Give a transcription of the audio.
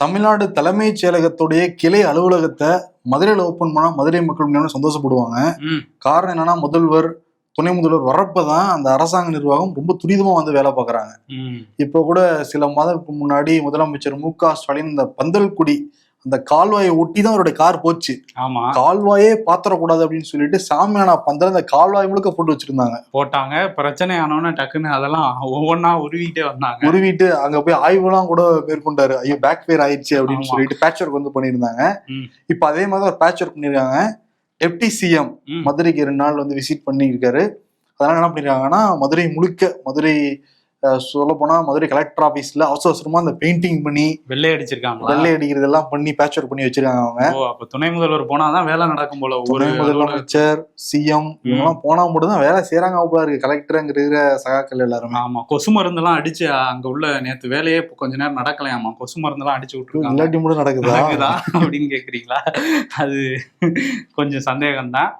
தமிழ்நாடு தலைமைச் செயலகத்துடைய கிளை அலுவலகத்தை மதுரையில் ஓப்பன் பண்ணா மதுரை மக்கள் முன்னேற்ற சந்தோஷப்படுவாங்க. காரணம் என்னன்னா, முதல்வர் துணை முதல்வர் வர்றப்பதான் அந்த அரசாங்க நிர்வாகம் ரொம்ப துரிதமா வந்து வேலை பார்க்கறாங்க. இப்போ கூட சில மாதத்துக்கு முன்னாடி முதலமைச்சர் மு.க. ஸ்டாலின் இந்த பந்தல்குடி அந்த கால்வாயை ஒட்டி தான் அவருடைய கார் போச்சு. கால்வாயே பாத்திரக்கூடாது அப்படின்னு சொல்லிட்டு சாமியானா பந்தல் அந்த கால்வாய் முழுக்க போட்டு வச்சிருந்தாங்க. போட்டாங்க. பிரச்சனை ஆனவன டக்குன்னு அதெல்லாம் ஒவ்வொன்னா உருவிட்டே வந்தாங்க. உருவிட்டு அங்க போய் ஆய்வுலாம் கூட மேற்கொண்டாரு. ஐயோ பேக் ஃபயர் ஆயிடுச்சு அப்படின்னு சொல்லிட்டு பேட்ச் ஒர்க் வந்து பண்ணியிருந்தாங்க. இப்ப அதே மாதிரி ஒரு பேட்ச் ஒர்க் பண்ணிருக்காங்க. டெப்டி சிஎம் மதுரைக்கு 2 நாள் வந்து விசிட் பண்ணியிருக்காரு. அதனால என்ன பண்ணிருக்காங்கன்னா, மதுரை முழுக்க மதுரை சொல்ல போனா மதுரை கலெக்டர் ஆபீஸ்ல அவசரமா அந்த பெயிண்டிங் பண்ணி வெள்ளை அடிச்சிருக்காங்க. வெள்ளை அடிக்கிறது எல்லாம் பண்ணி பேட்ச் ஒர்க் பண்ணி வச்சிருக்காங்க அவங்க. அப்ப துணை முதல்வர் போனாதான் வேலை நடக்கும் போல. துணை முதலமைச்சர் சிஎம் இவங்கெல்லாம் போனா மட்டும் தான் வேலை செய்யறாங்க போல இருக்கு. கலெக்டருங்கிற சகாக்கள் எல்லாருமே. ஆமா, கொசு மருந்து எல்லாம் அடிச்சு அங்க உள்ள நேத்து வேலையே கொஞ்ச நேரம் நடக்கலையாமா. கொசு மருந்து எல்லாம் அடிச்சு விட்டுருக்காங்க. இல்லாட்டி மட்டும் நடக்குதா அப்படின்னு கேக்குறீங்களா? அது கொஞ்சம் சந்தேகம் தான்.